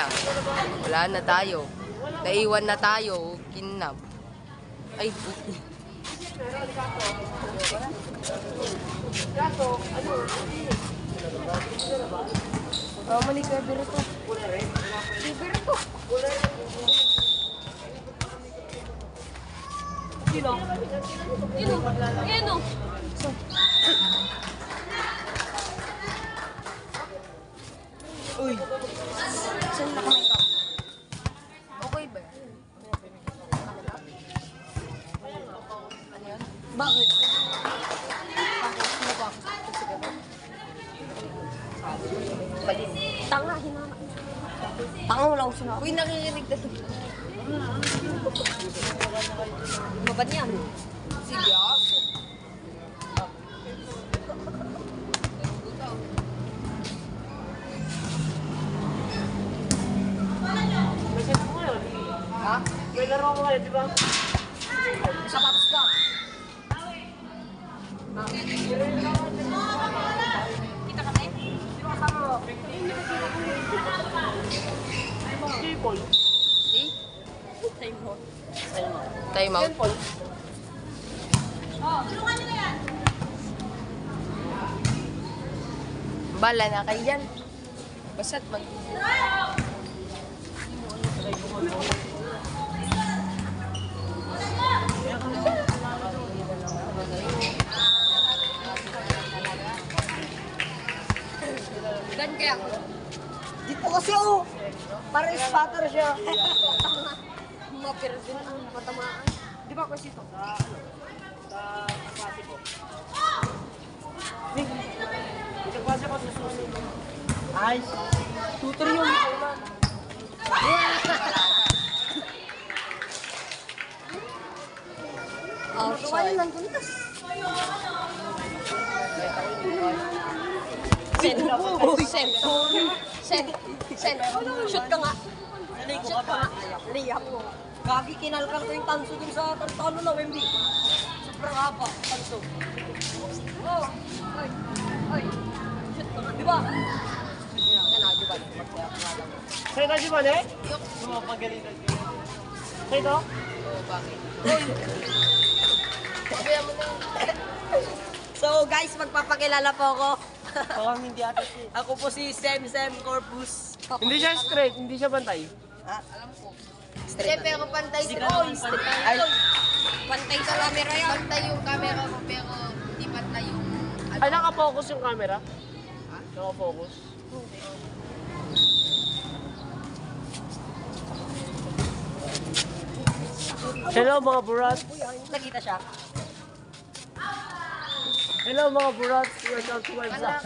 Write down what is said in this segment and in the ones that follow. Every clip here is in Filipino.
na. Wala na tayo. Naiwan na tayo. Kinap. Ay, buti. Oh, mali ka, Berto. Berto. Sino? Sino? Uy. Saan na kamay ka? Okay ba? Ano yan? Bakit? Ano ba? Tanga, hinana. Tanga mo lang sinabi. Uy, nakikinig na. Mabad yan. Sige ah. Ha? May laro ko ngayon, di ba? May sapatos ka. Kita ka tayo? Sino kasama mo? People. Eh? Time mo. Time out. People. Bala na kayo dyan. Basta't mag... Gan kaya ako. Dito kasi oh! Para spatter siya. Mapir din ang matamaan. Di ba kasi ito? Sa klase ko. Ito klase ko sa susunod. Ay, Tutor yung Outside. Send. Send. Shoot ka nga. Shoot ka nga. Layup mo. Gagi, kinalkal ko yung tanso dun sa tartalo na, Wemby. Sobrang haba, tanso. Oh. Oy. Shoot ka nga. Di ba? Yan na, di ba? sa'yo na si Mane? Pagalitan ko. Sa'yo to? Oo, bakit? Uy! Pagkaya mo na. So guys, magpapakilala po ako. Parang hindi ata siya. Ako po si Sem Corpus. Hindi siya straight, hindi siya bantay. Ha? Alam ko. Straight pero pantay si Oy, Ay, pantay sa camera yan. pantay yung camera ko pero di pantay yung... Ay, naka-focus yung camera? Naka-focus. Hello mga burat. Nakita siya. Hello mga burat. Welcome to my vlog.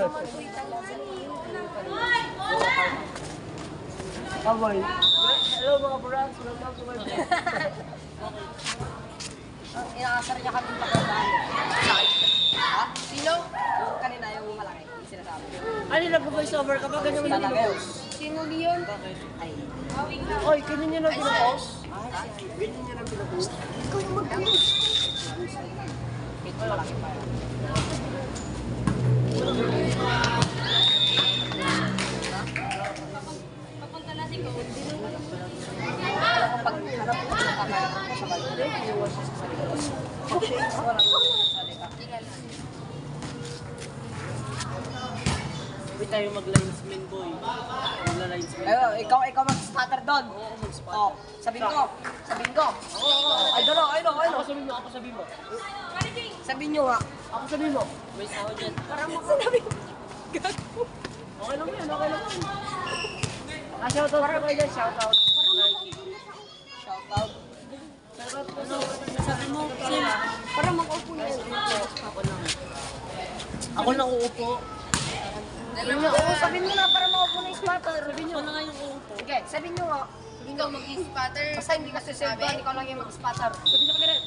Aboy. Hello mga burat. Welcome to my vlog. Inakasar niya kami pagkaktaan. Ha? Sino? Yung kanina yung malaki. Yung sinasabi. Ano nag-voice over ka ba? Ganyan mo Talaga yun. Sino Leon? Ay. Oy, ganyan niya lang pinapost. Ikaw yung mag-post. Ito malaki pa yan. Papunta na si Coach. Alam ko pag hanap ko yung camera ko sa balon. Iiwan siya sa salita. Oh, shades. Wala ko sa salita. Hindi tayo mag-linesman boy. Magla-linesman. Ayo, ikaw mag-spatter doon. Oo, mag-spot. Oh, sabihin ko. Sabihin ko. Ay, doon, ayun. Ako sabihin mo, ako sabihin mo. Sabihin nyo nga. Ako sabihin mo. May sawa dyan. Parang sinabi ko. Okay lang yan, okay lang yan. Ah, shoutout ka kayo dyan, shoutout. Shoutout. Shoutout ko sa... Sabi mo, Sim, para makaupo yan. Ako lang uupo. Sabihin mo na para makaupo na yung spatter. Sabihin nyo. Ako na nga yung uupo. Sige, sabihin nyo nga. Ikaw mag-spatter. Basta hindi ka sasabihin, ikaw lang yung mag-spatter. Sabihin nyo ka rin.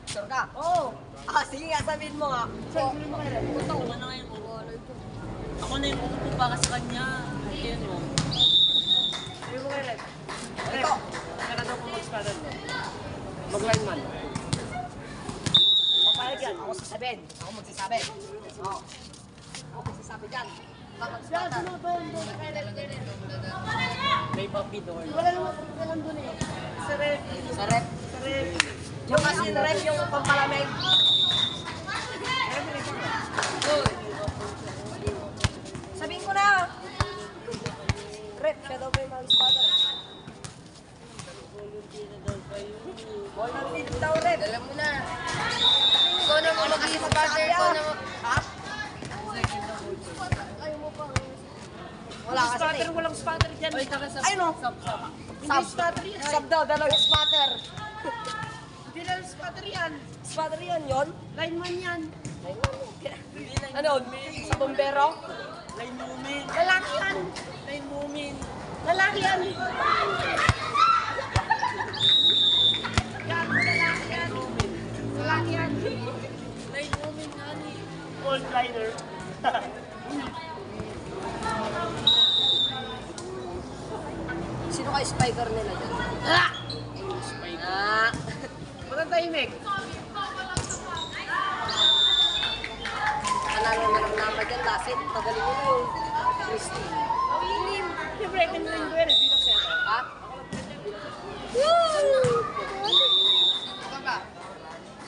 Sure ka? Oo. Ah, sige nga, sabihin mo nga. Sabihin mo ka rin. Ito, ako na nga yung uupo. Ako na yung uupo para sa kanya. Yan mo. Sabihin mo ka rin. Ito. Saka daw kung mag-spatter mo. Mag-lineman. Papayag yan. Ako sasabihin. Ako magsasabi. Oo. Ako magsasabi dyan. Kapag spatter. Doon. Papidor. Wala naman doon eh. Sa rep. Sa rep. Yung kasi rep yung pampalamig. Sabihin ko na. Rep, siya daw ba yung mga espada? Ball ng lead daw, rep. Alam mo na. Ikaw na mo mag-i-spotter. Ikaw na mo. Ha? Wala kasi Spatter, eh. walang spatter dyan. Oy, taka sa... Ay, no. Sab. Hindi spatter yan. Sub daw, dalawang spatter. Hindi lang spatter yan. Spatter yan yun? Lineman yan. Ano? Sa bombero? Line movement. Lalaki yan. Line movement. Lalaki yan. Lalaki yan. Line movement nga ni. Old liner. Sino kay spiker nila dyan? Ah! Ah! Walang tahimik. Alala na lang naman dyan, Lasit. Tagaling mo yung Christy. Siyempre, kanilang ko yan. Hindi na center. Ha?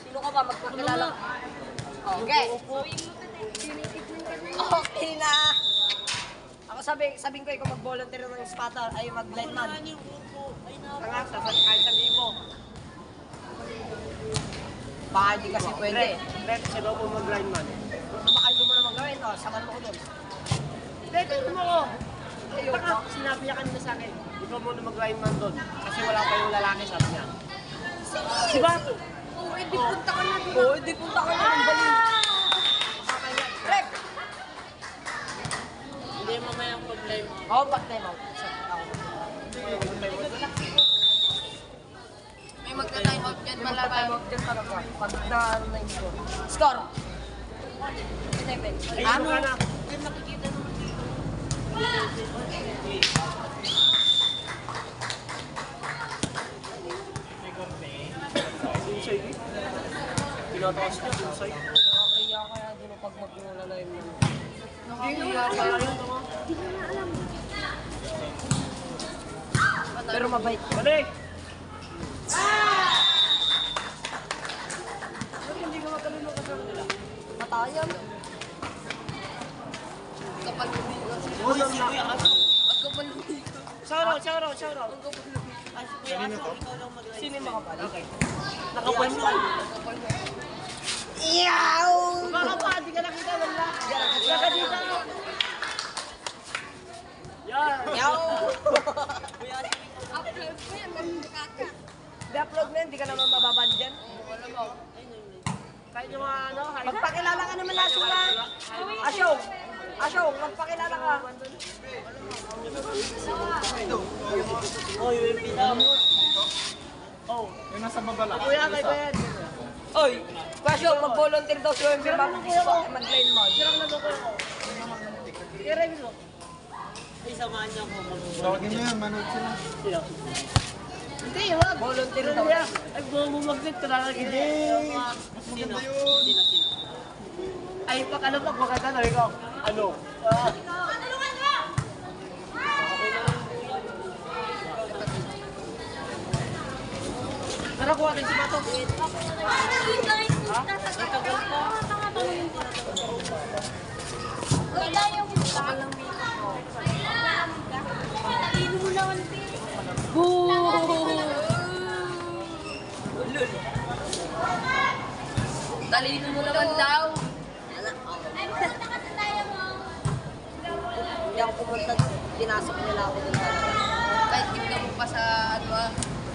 Sino ka ba? Magpakilala ka. Okay. Okay na. Ako sabihin ko ikaw mag-volunteer ng spotter ay mag-lineman. Ano yung upo? Ay, Kahit sabihin mo. Baka hindi kasi pwede. Red, siya daw po mag-lineman. Baka hindi mo naman gawin. Oh, saman mo ko doon. Red, ano mo ko? Ayun. Baka sinabi niya kanina sa akin, ikaw muna mag-lineman doon. Kasi wala pa yung lalaki, sabi niya. Diba? Oo, hindi punta ka na. Oo, hindi punta ka na ng bali. Rep! Hindi mamaya mag-lineman. Oo, back time out. May magta-time out dyan pala ba? Time out din talaga. Pag na ano na yung score. Score! Ano ka na? Dyan nakikita naman dito. Inside eh. Tinataas niya, inside. Nakakaya kaya din pag magmula yung mga. Hindi nga kaya yun, tama. Pero mabait. Balik! Matayan. Kapal hindi ka. Uy, si Kuya Aso. Ang kapal hindi ka. Shout out. Ang kapal hindi ka. Ay, si Kuya Aso, ikaw lang mag-lineman. Sino yung mga pala? Okay. Nakapansan. Ang kapal mo. Iyaw! Baka pa, di ka nakita, wala. Saka dito. Yan. Iyaw! Kuya Aso, Upload ko yan. Nakaka. I-upload mo yan, di ka naman mababan dyan. Wala mo. kahit yung mga ano, Magpakilala ka naman, Asyong ha? Asyong! Asyong, magpakilala ka. Oh, UMP daw. Oh. Yung nasa baba lang. Kuya, kay Kuya. Oy! Asyong, mag-volunteer daw si OMB mag-line mo. Sirang na ko. I-review mo. Ay, samahan niya ako. Tawagin mo yan, manood sila. Sino? Hindi, wag. Volunteer daw. Ay, bumagnet ka lang. Hindi. Sino? Sino? Ay, pakalo pag maganda na ikaw. Ano? Tara, kuha natin si Mato. Talino mo naman daw. Hindi ako pumunta, pinasok nila ako dun talaga. Kahit tignan mo pa sa ano ah.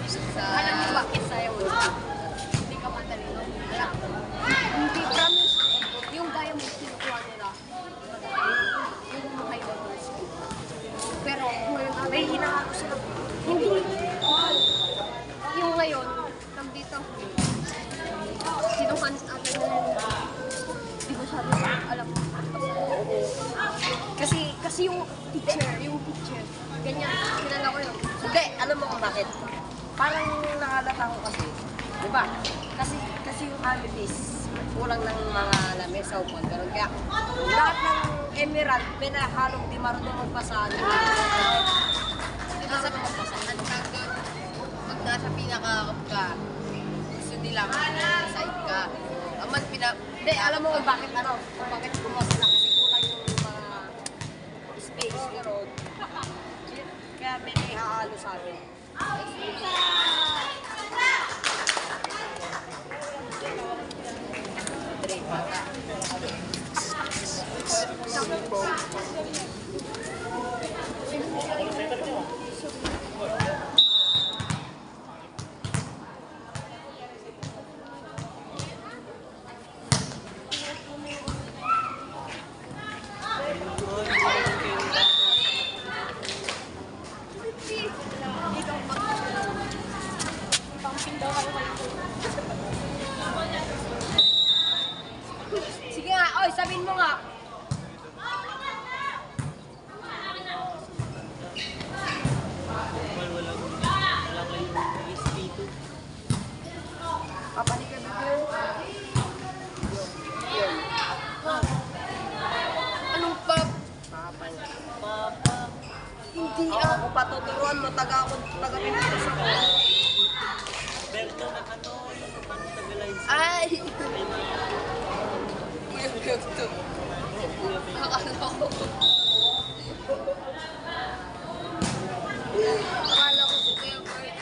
Sa... Alam mo bakit sa'yo? Hindi ka matalino. Hindi, promise. Yung gaya mo, kinukuha nila. Yung mga kailangan. Pero, May hinahalo sila. hindi. Yung ngayon, tam dito. Sinukan ate mo. Hindi mo sabi alam. Kasi yung teacher, ganyan, kilala ko yun. Hindi, alam mo kung bakit? Parang nakalata ko kasi, di ba? Kasi yung Alibis, kulang ng mga lamesa o pag ganun. Kaya lahat ng Emerald, may nahalong di marunong magpasa. Di ba sabi ko, Hindi, alam mo kung bakit kung bakit gumawa sila kasi kulang yung mga space gano'n. Kaya may ihahalo sa amin. Sige nga, oy, sabihin mo nga. Papalikan mo yun. Yun. Anong pap? Papa. Hindi ako patuturuan mo, taga-Pilipinas ako. Berto na ano, yung tagalines. Ay! Yung gusto. Akala ko. Akala ko si Kuya Bert.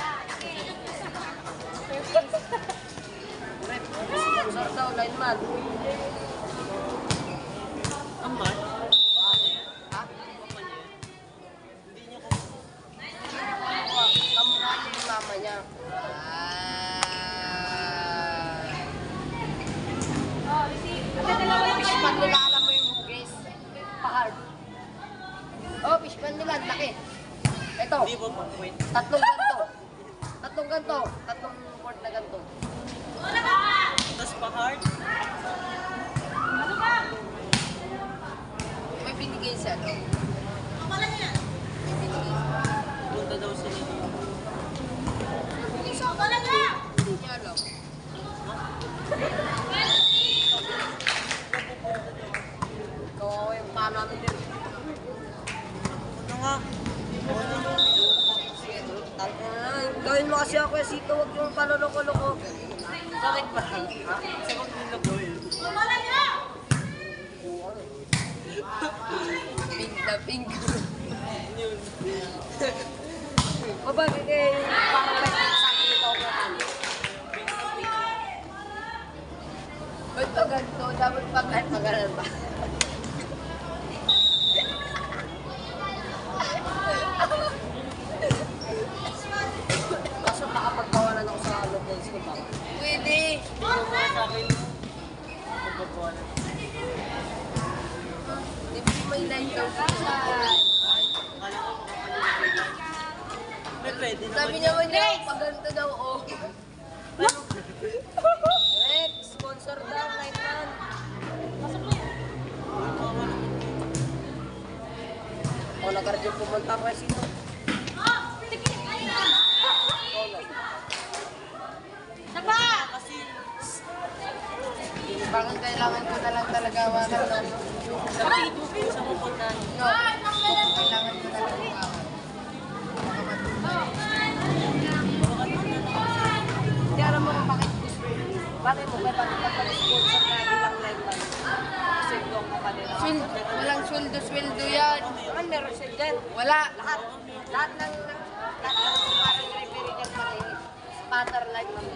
Rep, sponsor daw, lineman. Ang man? Ha? Hindi niya ko. Kamukha niya yung mama niya. Fishpan nila, alam mo yung hugis. Pa-hard. Oh, fishpan nila, ang laki. Ito, Hindi mo pang-quit. tatlong ganto. Tatlong ganto. Tatlong quart na ganto. Tapos pa-hard. May binigay siya, no? May binigay. Punta daw sila dito. Hindi niya alam. Kawawa yung paa namin din. Ano nga? Sige, talko na lang. Gawin mo kasi ako yung sito, huwag yung paloloko-loko. Bakit ba? Ha? Sa mag-nilog ko yun. Pink na pink. Yun. Mabagay kayo parang may sabi nito ako kami. Ba't pa ganito? Dapat pa kahit magalan ba? Kaso baka pagkawalan ako sa locals ko ba? Pwede! Ano nga sa akin? Magpagawa na. Hindi may line daw sa Akala ko makapalimutan lang. May pwede naman. sabi naman niya, pag ganito daw, oh. Rex, sponsor daw, like man. O, nag-radio pumunta ko kasi ito. Kasi Bakit kailangan ko na lang talaga makakalaw? sa pupunta. No, kailangan ko na lang Hindi alam mo kung bakit gusto. Bakit mo ba sponsor na bilang like man? Kasi doon ka pa nila. Walang sweldo yan. Naman meron siya dyan. Wala. Lahat ng parang referee dyan pati. Spatter like man.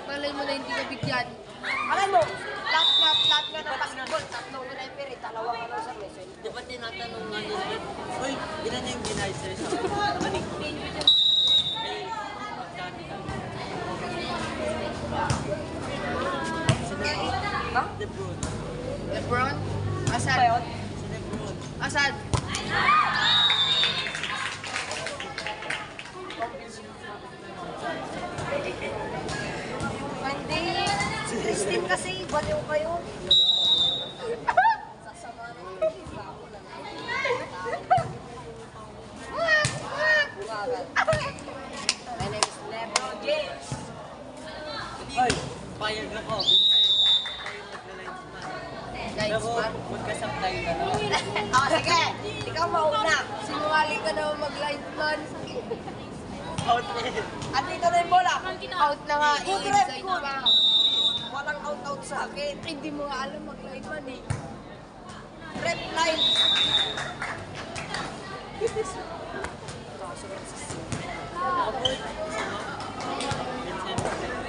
Balay mo na hindi ka bigyan. Alam mo, lahat nga ng basketball, tatlong referee, dalawa ka lang sa mesa. Di ba tinatanong nga nila, uy, ilan na yung binayad sa'yo sa akin? Nakanig ko. Eh, magkano ka? Ha? Lebron. LeBron? Asan? Si Lebron. Asan? Hindi. Si Christine kasi, baliw kayo. Sasama na yung ako lang. Bumagal. My name is Lebron James. Ay, payag ako, Vincent. Tayo nagla-lines man. Lines Pero, man? magkasablay na lang. Oh, sige. Ikaw mauna. Sinungaling ka naman mag-line man. Outlet. Andito na yung bola. Out na nga. I-inside pa. Walang out-out sa akin. Hindi mo nga alam mag-live man eh. Rep line.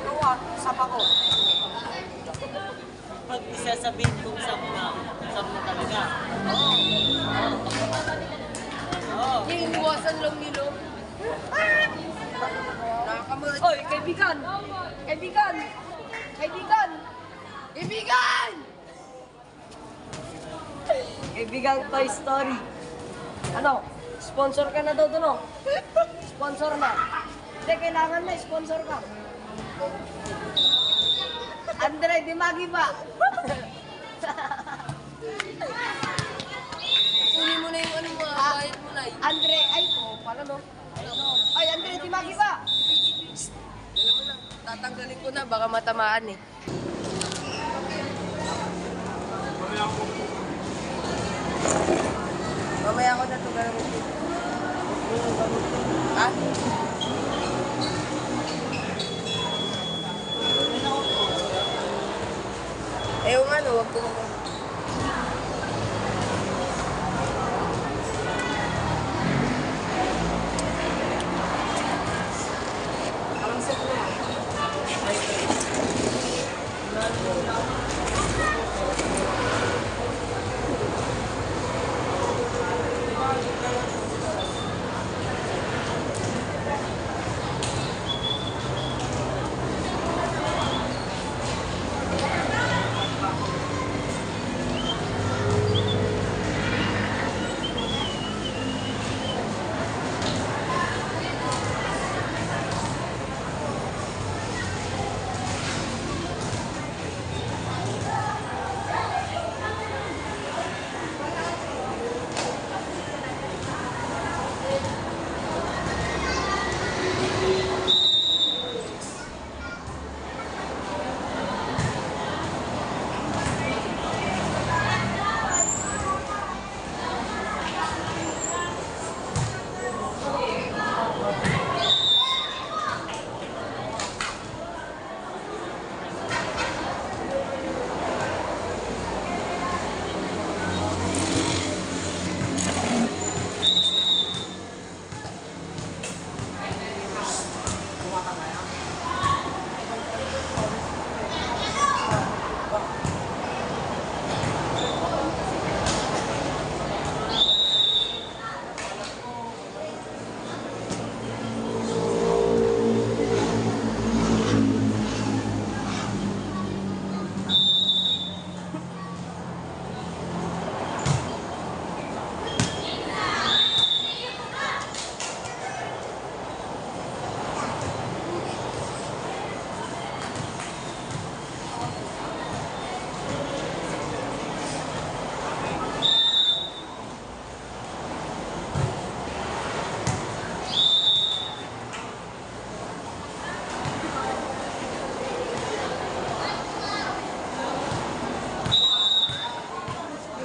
Ikaw ah, sapa ko. Pag isasabihin kung saan na talaga. Oo. Yung iniwasan lang nilo. Nakakamulad. Oy, kaibigan! Kaibigan! Kaibigan! Kaibigan! Kaibigan Toy Story. Ano? Sponsor ka na daw doon, oh. Sponsor na. Hindi, kailangan na, sponsor ka. Andre, di magi ba? Kunin mo na yung ano mo, bayad mo na eh. Andre, ay po, pala no. Ay, Andre, di magi ba? Alam mo na, tatanggalin ko na, baka matamaan eh. Mamaya ako na ito gamitin. Ha? Eh, yung ano, wag ko mo. Parang set na yan.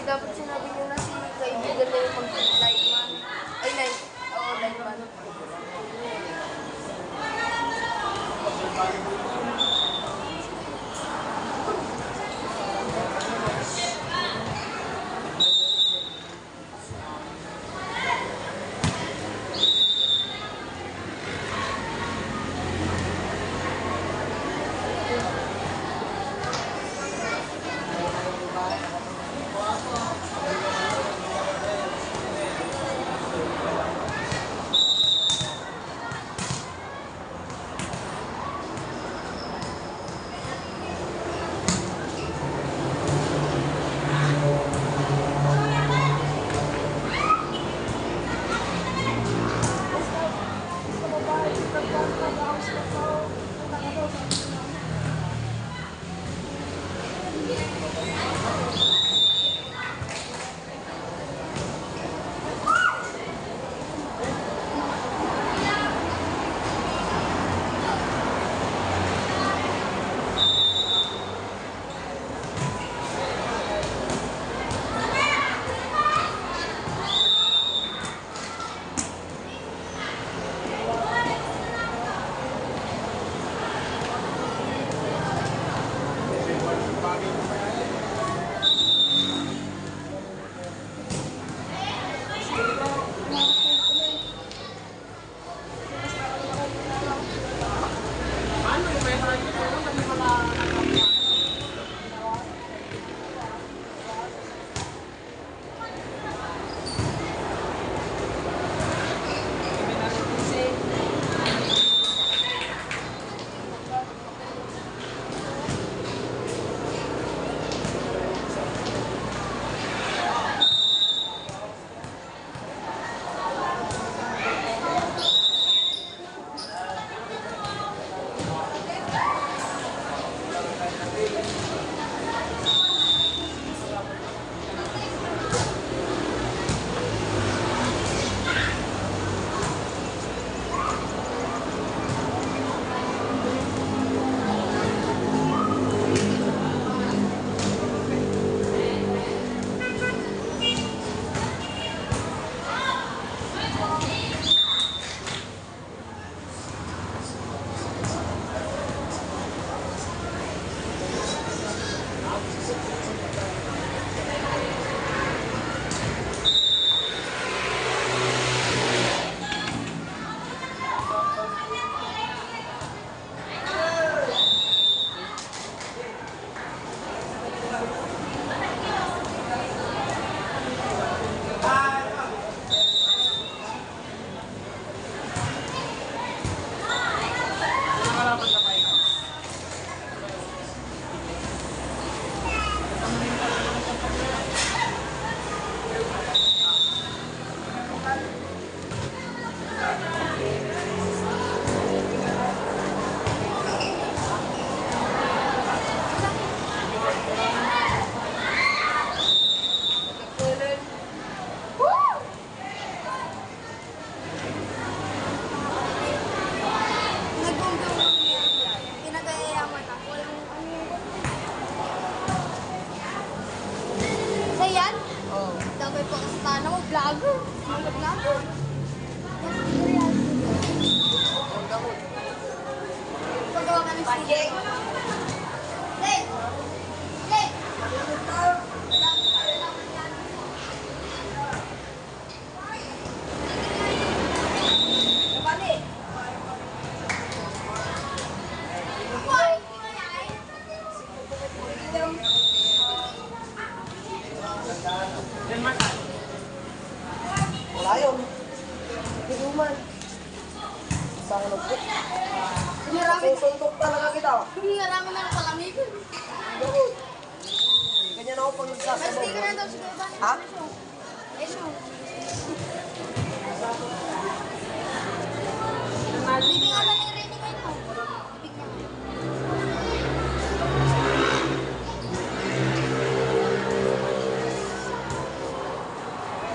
Dapat sinabi nyo na si kaibigan na yung mag-live man. Ay, live. Oo, live man. Sanglog po. Susuntok talaga kita. Narami na ng palamig. Ganyan ako pag nagsasabaw. Mas di ka na daw siguro ba? Ha? Eso. Bibig nga ba ng rating ngayon? Bibig niya.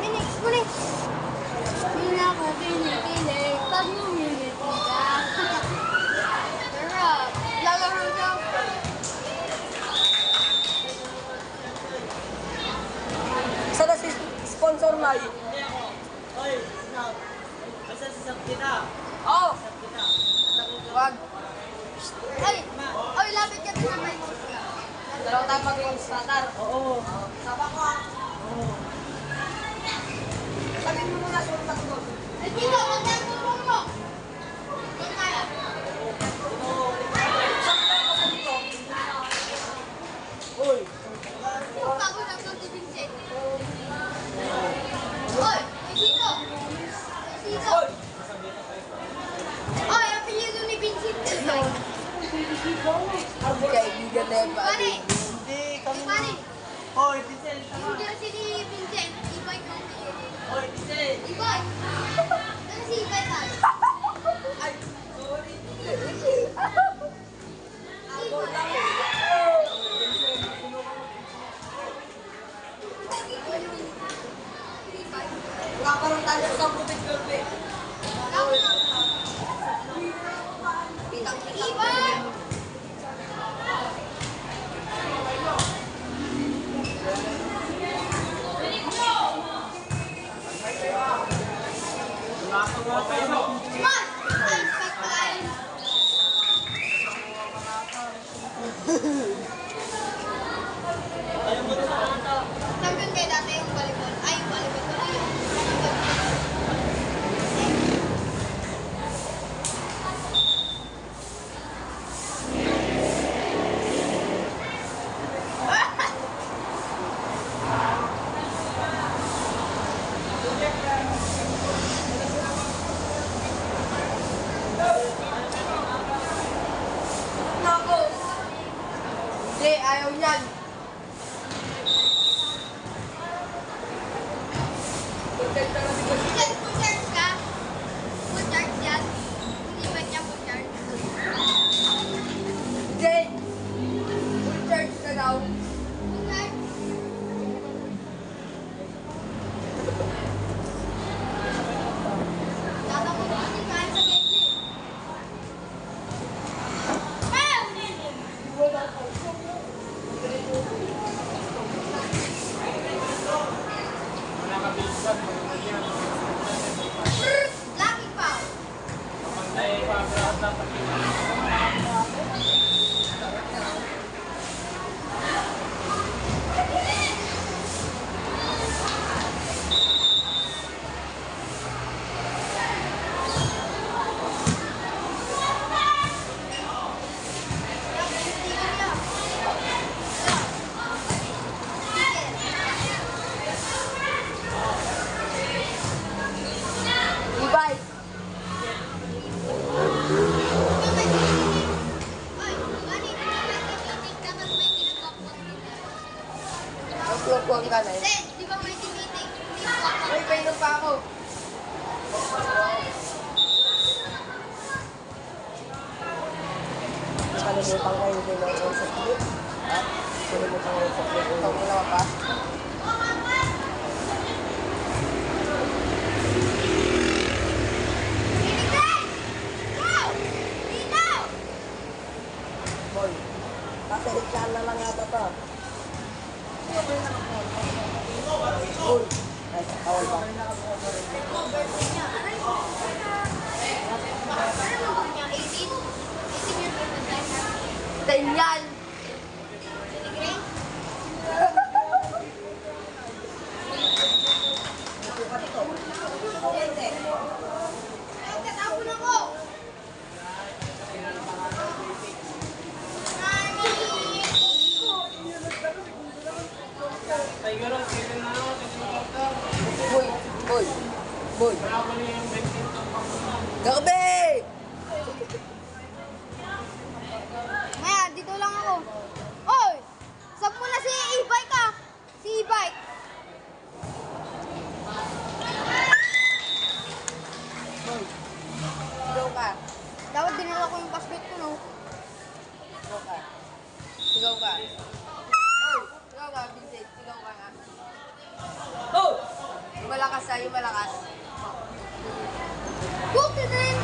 Minix, minix. Hindi na ako pinipinig pag ngumingiti ka. Sarap. Lalaro ka. Saan na si sponsor na yun? Oy, snap. Basta sasab kita. Oo! Wag. Ay! Ay, lapit ka din na may Dalawa tayo maging starter. Oo. Saba ko ah. Sabihin mo muna suntak ko. Ay, dito! Huwag na yung tulong mo! Huwag kaya. Uy. Yung bago na ito si Vincent. Oy! Ay, dito! Ay, dito! Oy, ang pinito ni Vincent. Kaibigan na yan ba? Pare! Hindi, kami na. Pare! Hoy, Vincent. Yung jersey ni Vincent. Ibay ko. Hoy, Vincent. Ibay! Ano si Ibay tayo? Ay, sorry. Kakaroon tayo sa bubig gabi. Ibay! Mas! Ay, spike pa tayo. Champion kayo dati yung volleyball. Ay, yung volleyball ko yung Nako! Hindi, ayaw niyan. Protect na si Kasi. Ilan full charge ka? Full charge yan? Hindi ba niya full charge? Hindi! Full charge ka daw. Full charge? Tatakot ko kasi kahit sa Genji. Lucky Pau! Ibay! Nagkukuhan ka na eh. Di ba may meeting? Uy, painom pa ako. Nakalimutan kayo din ng usap niyo. Ha? Nakalimutan kayo sa clip. Ikaw mo naman pa? Boy, kasi ikan na lang yata to. Uy, ay, awal ba? Tingnan! Tatapon ako! Boy! Boy! Boy! Gabi! kinuha ko yung basket ko, no? Sigaw ka. Sigaw ka. Oh, sigaw ka, Vincent. Sigaw ka nga. Oh! Yung malakas ha, yung malakas. Buti din!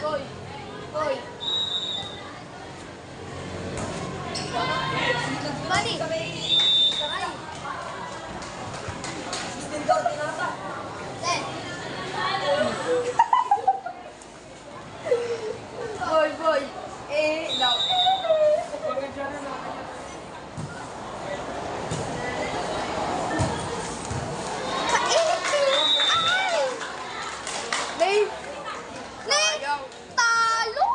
Hoy! Hoy! Money! Boy, boy! No. Lay! Lay! Ayaw. Talo!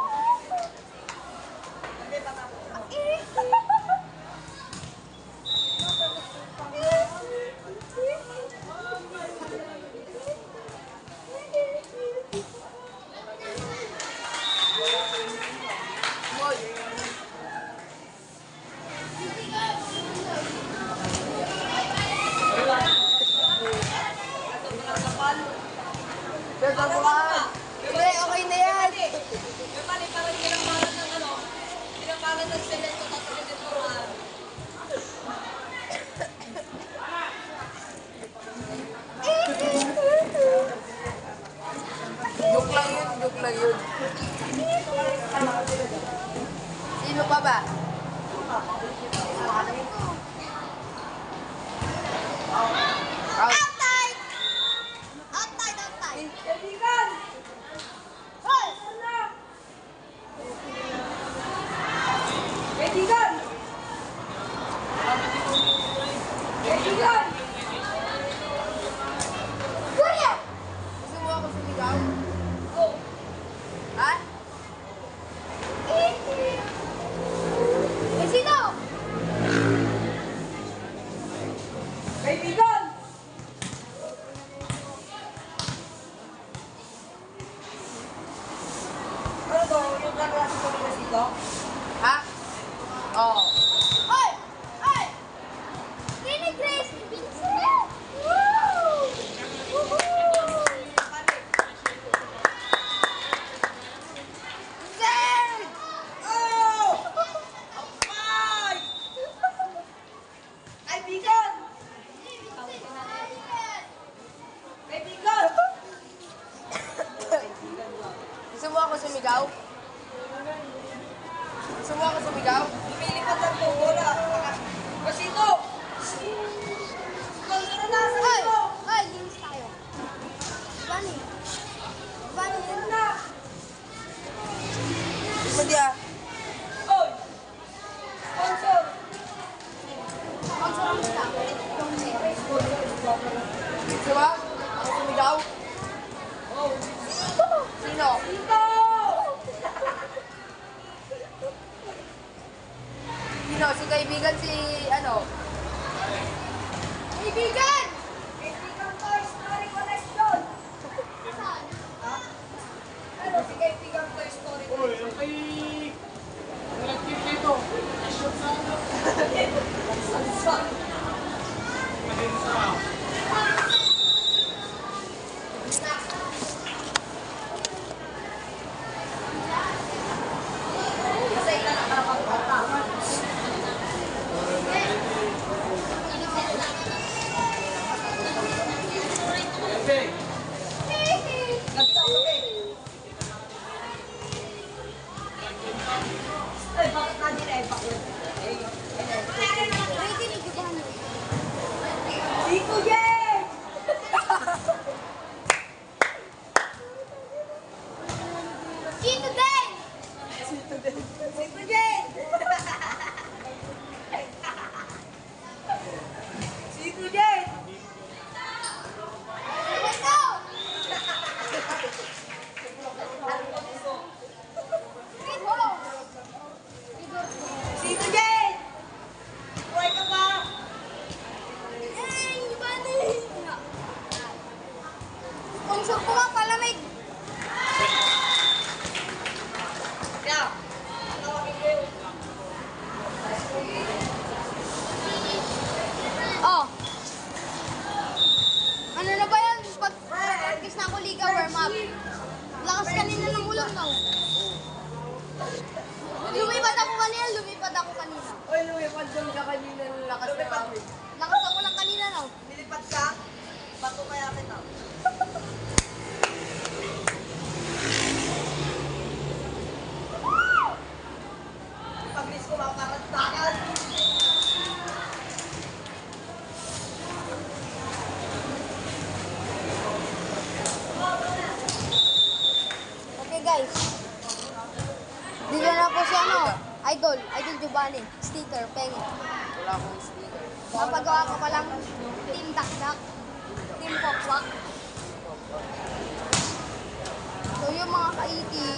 Boy! Gagawa! Hindi, okay na yan! Joke lang yun, joke lang yun. Sino pa ba? Out. Outside! Outside, outside! Hoy! Kuya! Gusto mo ako sumigaw? Ha? Eh, sino? Ha? Oo. Hoy! Hoy! Nini Grace! Vincent! Woo! Woohoo! Vincent! Gusto mo ako sumigaw? Gusto mo ako sumigaw? Hoy! Hoy! Linis tayo. Bunny! Bunny! Gusto mo diya? Gusto mo? Ako sumigaw? Sino? Sino? Si kaibigan si ano? Kaibigan! Uy, yung kay... Nag-tip dito. Shoot sa ano. Okay. Sure ko nga palamig. Oh. Ano na ba yan? Pag-practice na ako liga, warm up. Lakas kanina ng ulam na. Lumipat ako kanina. Oy, lumipad doon ka kanina ng lakas na kami. Lakas ako lang kanina na. Nilipat ka? Bato kaya kita. Pag-miss ko makakaratakan. Okay guys. Dito na po si ano, Idol Giovanni, sticker, pengi. Wala akong sticker. Mapagawa ko pa lang Team Dakdak, Team Pokwak. So yung mga kaiti.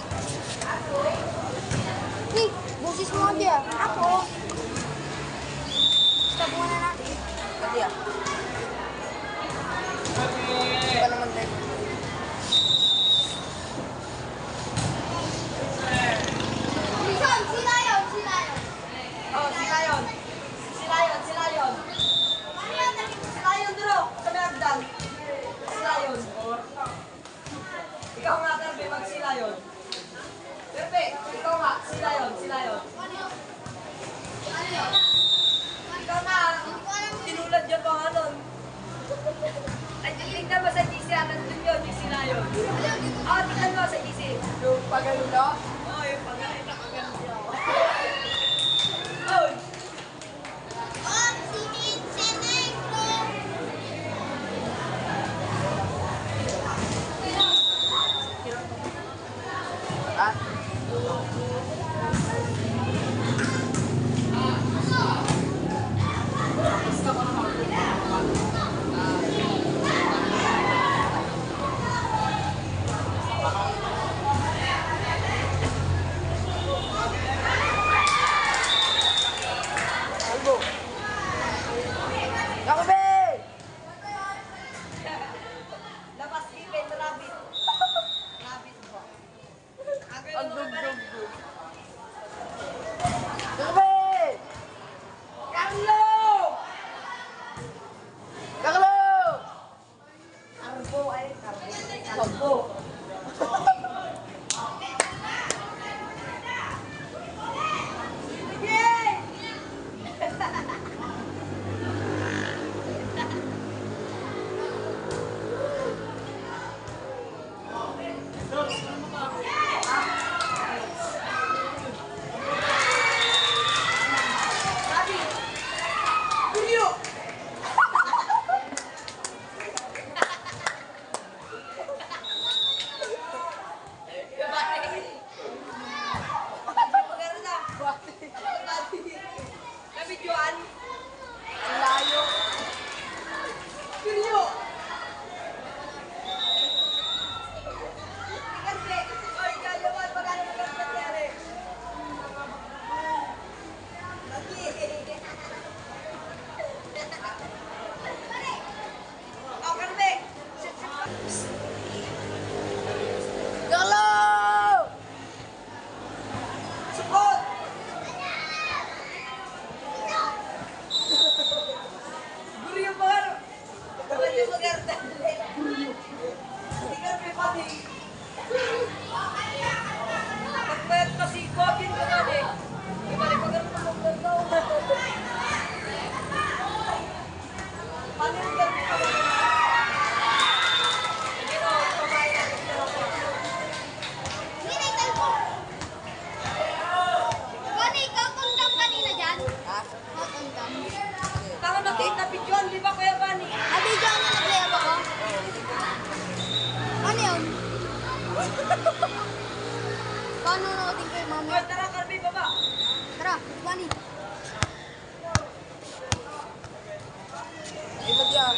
Hey, busis mo nga diya. Ako. Stop muna natin. Pati ah. Hindi pa naman tayo. Lison, sila yun. Oh, sila yun. Sila yun. Sila yun, Duro. Sa Merdan. Sila yun. Ikaw nga, Terbe, mag sila yun. Terbe, ikaw nga, sila yun. Ikaw na, tinulad yun pa nga nun. Ay, tingnan mo sa GC, nandun yun, yung sila yun. Ah, tingnan mo sa GC. Yung pagalulo? Oo, yung pagalulo. Oh! Ah? Labas ipin, rabbit. Rabbit po. Ang dug-dug-dug. Carlo! Carbo ay Carbo. Napidyoan, di ba Kuya Bani? Abidyan na nag-layup ako. Ano yun? Paano natin kay mami? Oy, tara, Carby, baba. Tara, Bunny. Ay, magyan.